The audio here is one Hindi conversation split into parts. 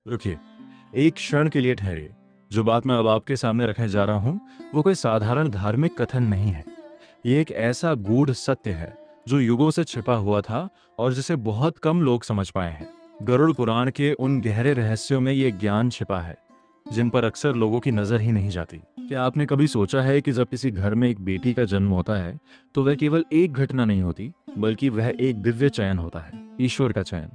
रुकिए, एक क्षण के लिए ठहरिए। जो बात मैं अब आपके सामने रखने जा रहा हूँ वो कोई साधारण धार्मिक कथन नहीं है। ये एक ऐसा गूढ़ सत्य है जो युगों से छिपा हुआ था और जिसे बहुत कम लोग समझ पाए हैं। गरुड़ पुराण के उन गहरे रहस्यों में ये ज्ञान छिपा है जिन पर अक्सर लोगों की नजर ही नहीं जाती। क्या आपने कभी सोचा है कि जब किसी घर में एक बेटी का जन्म होता है तो वह केवल एक घटना नहीं होती, बल्कि वह एक दिव्य चयन होता है, ईश्वर का चयन।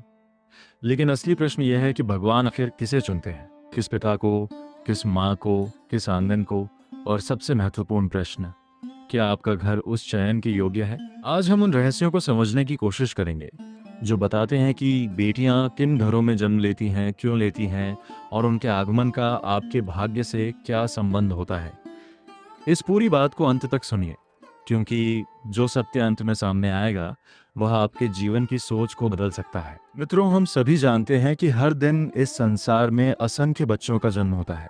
लेकिन असली प्रश्न यह है कि भगवान आखिर किसे चुनते हैं, किस पिता को, किस माँ को, किस आंगन को, और सबसे महत्वपूर्ण प्रश्न, क्या आपका घर उस चयन के योग्य है? आज हम उन रहस्यों को समझने की कोशिश करेंगे जो बताते हैं कि बेटियां किन घरों में जन्म लेती हैं, क्यों लेती हैं, और उनके आगमन का आपके भाग्य से क्या संबंध होता है। इस पूरी बात को अंत तक सुनिए, क्योंकि जो सत्य अंत में सामने आएगा वह आपके जीवन की सोच को बदल सकता है। मित्रों, हम सभी जानते हैं कि हर दिन इस संसार में असंख्य बच्चों का जन्म होता है,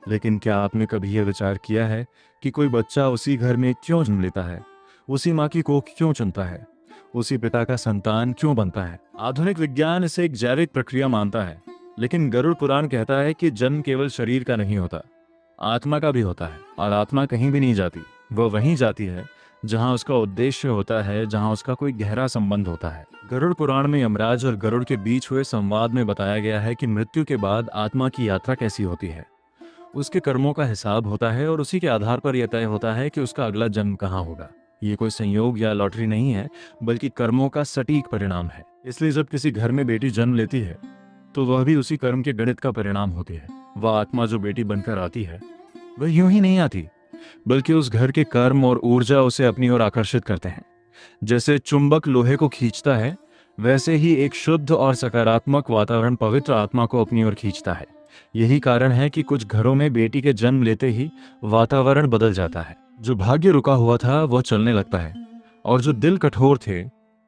लेकिन क्या आपने कभी यह विचार किया है कि कोई बच्चा उसी घर में क्यों जन्म लेता है, उसी माँ की कोख क्यों चुनता है, उसी पिता का संतान क्यों बनता है? आधुनिक विज्ञान इसे एक जैविक प्रक्रिया मानता है, लेकिन गरुड़ पुराण कहता है कि जन्म केवल शरीर का नहीं होता, आत्मा का भी होता है। और आत्मा कहीं भी नहीं जाती, वह वहीं जाती है जहां उसका उद्देश्य होता है, जहां उसका कोई गहरा संबंध होता है। गरुड़ पुराण में यमराज और गरुड़ के बीच हुए संवाद में बताया गया है कि मृत्यु के बाद आत्मा की यात्रा कैसी होती है। उसके कर्मों का हिसाब होता है और उसी के आधार पर यह तय होता है कि उसका अगला जन्म कहाँ होगा। ये कोई संयोग या लॉटरी नहीं है, बल्कि कर्मों का सटीक परिणाम है। इसलिए जब किसी घर में बेटी जन्म लेती है तो वह भी उसी कर्म के गणित का परिणाम होती है। वह आत्मा जो बेटी बनकर आती है वह यूं ही नहीं आती, बल्कि उस घर के कर्म और ऊर्जा उसे अपनी ओर आकर्षित करते हैं। जैसे चुंबक लोहे को खींचता है, वैसे ही एक शुद्ध और सकारात्मक वातावरण पवित्र आत्मा को अपनी ओर खींचता है। यही कारण है कि कुछ घरों में बेटी के जन्म लेते ही वातावरण बदल जाता है। जो भाग्य रुका हुआ था वह चलने लगता है, और जो दिल कठोर थे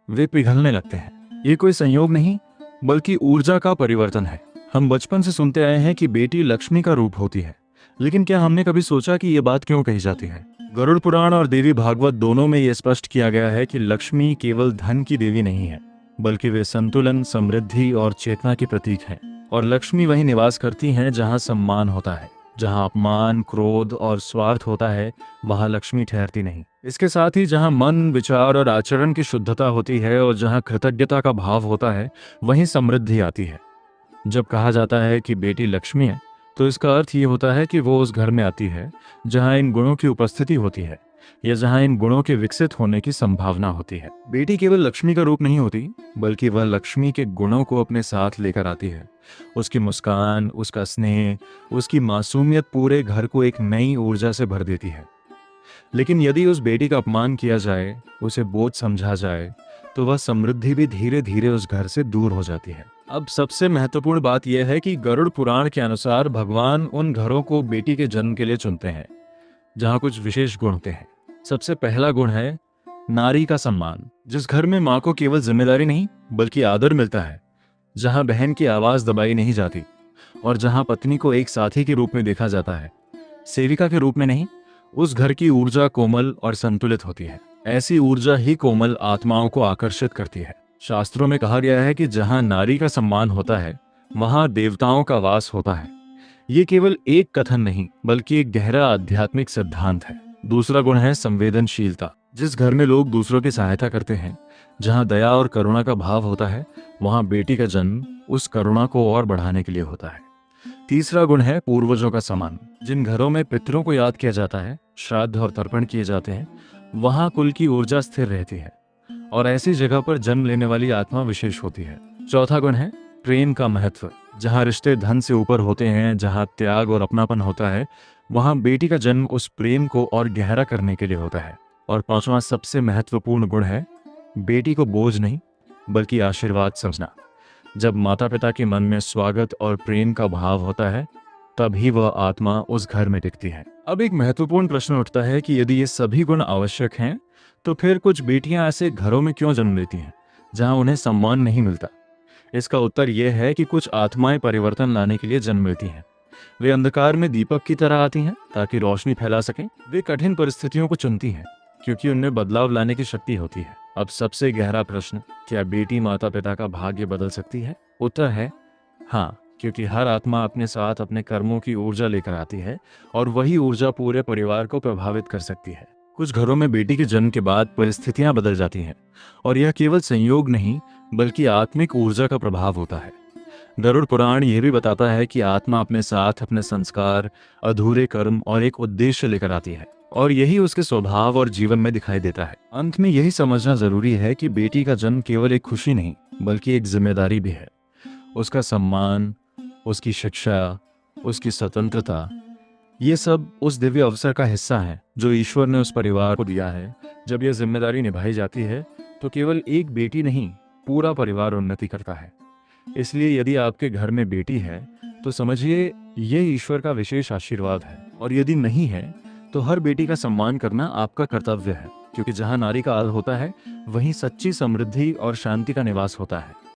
वे पिघलने लगते हैं। ये कोई संयोग नहीं, बल्कि ऊर्जा का परिवर्तन है। हम बचपन से सुनते आए हैं कि बेटी लक्ष्मी का रूप होती है, लेकिन क्या हमने कभी सोचा कि यह बात क्यों कही जाती है? गरुड़ पुराण और देवी भागवत दोनों में यह स्पष्ट किया गया है कि लक्ष्मी केवल धन की देवी नहीं है, बल्कि वे संतुलन, समृद्धि और चेतना की प्रतीक हैं। और लक्ष्मी वहीं निवास करती हैं जहां सम्मान होता है। जहां अपमान, क्रोध और स्वार्थ होता है, वहां लक्ष्मी ठहरती नहीं। इसके साथ ही जहां मन, विचार और आचरण की शुद्धता होती है और जहां कृतज्ञता का भाव होता है, वहीं समृद्धि आती है। जब कहा जाता है कि बेटी लक्ष्मी है, तो इसका अर्थ ये होता है कि वो उस घर में आती है जहां इन गुणों की उपस्थिति होती है, या जहां इन गुणों के विकसित होने की संभावना होती है। बेटी केवल लक्ष्मी का रूप नहीं होती, बल्कि वह लक्ष्मी के गुणों को अपने साथ लेकर आती है। उसकी मुस्कान, उसका स्नेह, उसकी मासूमियत पूरे घर को एक नई ऊर्जा से भर देती है। लेकिन यदि उस बेटी का अपमान किया जाए, उसे बोझ समझा जाए, तो वह समृद्धि भी धीरे धीरे उस घर से दूर हो जाती है। अब सबसे महत्वपूर्ण बात यह है कि गरुड़ पुराण के अनुसार भगवान उन घरों को बेटी के जन्म के लिए चुनते हैं जहां कुछ विशेष गुण होते हैं। सबसे पहला गुण है नारी का सम्मान। जिस घर में माँ को केवल जिम्मेदारी नहीं, बल्कि आदर मिलता है, जहां बहन की आवाज दबाई नहीं जाती, और जहां पत्नी को एक साथी के रूप में देखा जाता है, सेविका के रूप में नहीं, उस घर की ऊर्जा कोमल और संतुलित होती है। ऐसी ऊर्जा ही कोमल आत्माओं को आकर्षित करती है। शास्त्रों में कहा गया है कि जहां नारी का सम्मान होता है, वहां देवताओं का वास होता है। ये केवल एक कथन नहीं, बल्कि एक गहरा आध्यात्मिक सिद्धांत है। दूसरा गुण है संवेदनशीलता। जिस घर में लोग दूसरों की सहायता करते हैं, जहां दया और करुणा का भाव होता है, वहां बेटी का जन्म उस करुणा को और बढ़ाने के लिए होता है। तीसरा गुण है पूर्वजों का सम्मान। जिन घरों में पितरों को याद किया जाता है, श्राद्ध और तर्पण किए जाते हैं, वहां कुल की ऊर्जा स्थिर रहती है, और ऐसी जगह पर जन्म लेने वाली आत्मा विशेष होती है। चौथा गुण है प्रेम का महत्व। जहां रिश्ते धन से ऊपर होते हैं, जहां त्याग और अपनापन होता है, वहां बेटी का जन्म उस प्रेम को और गहरा करने के लिए होता है। और पांचवा सबसे महत्वपूर्ण गुण है बेटी को बोझ नहीं, बल्कि आशीर्वाद समझना। जब माता पिता के मन में स्वागत और प्रेम का भाव होता है, तभी वह आत्मा उस घर में टिकती है। अब एक महत्वपूर्ण प्रश्न उठता है कि यदि ये सभी गुण आवश्यक हैं, तो फिर कुछ बेटियां ऐसे घरों में क्यों जन्म लेती हैं जहां उन्हें सम्मान नहीं मिलता? इसका उत्तर यह है कि कुछ आत्माएं परिवर्तन लाने के लिए जन्म लेती हैं। वे अंधकार में दीपक की तरह आती हैं ताकि रोशनी फैला सकें। वे कठिन परिस्थितियों को चुनती हैं क्योंकि उनमें बदलाव लाने की शक्ति होती है। अब सबसे गहरा प्रश्न, क्या बेटी माता पिता का भाग्य बदल सकती है? उत्तर है हाँ, क्योंकि हर आत्मा अपने साथ अपने कर्मों की ऊर्जा लेकर आती है और वही ऊर्जा पूरे परिवार को प्रभावित कर सकती है। कुछ घरों में बेटी के जन्म के बाद परिस्थितियां बदल जाती हैं और यह केवल संयोग नहीं बल्कि आत्मिक ऊर्जा का प्रभाव होता है। गरुड़ पुराण यह भी बताता है कि आत्मा अपने साथ अपने संस्कार, अधूरे कर्म और एक उद्देश्य लेकर आती है और यही उसके स्वभाव और जीवन में दिखाई देता है। अंत में यही समझना जरूरी है कि बेटी का जन्म केवल एक खुशी नहीं बल्कि एक जिम्मेदारी भी है। उसका सम्मान, उसकी शिक्षा, उसकी स्वतंत्रता, ये सब उस दिव्य अवसर का हिस्सा है जो ईश्वर ने उस परिवार को दिया है। जब यह जिम्मेदारी निभाई जाती है तो केवल एक बेटी नहीं, पूरा परिवार उन्नति करता है। इसलिए यदि आपके घर में बेटी है तो समझिए ये ईश्वर का विशेष आशीर्वाद है, और यदि नहीं है तो हर बेटी का सम्मान करना आपका कर्तव्य है, क्योंकि जहां नारी का आदर होता है वहीं सच्ची समृद्धि और शांति का निवास होता है।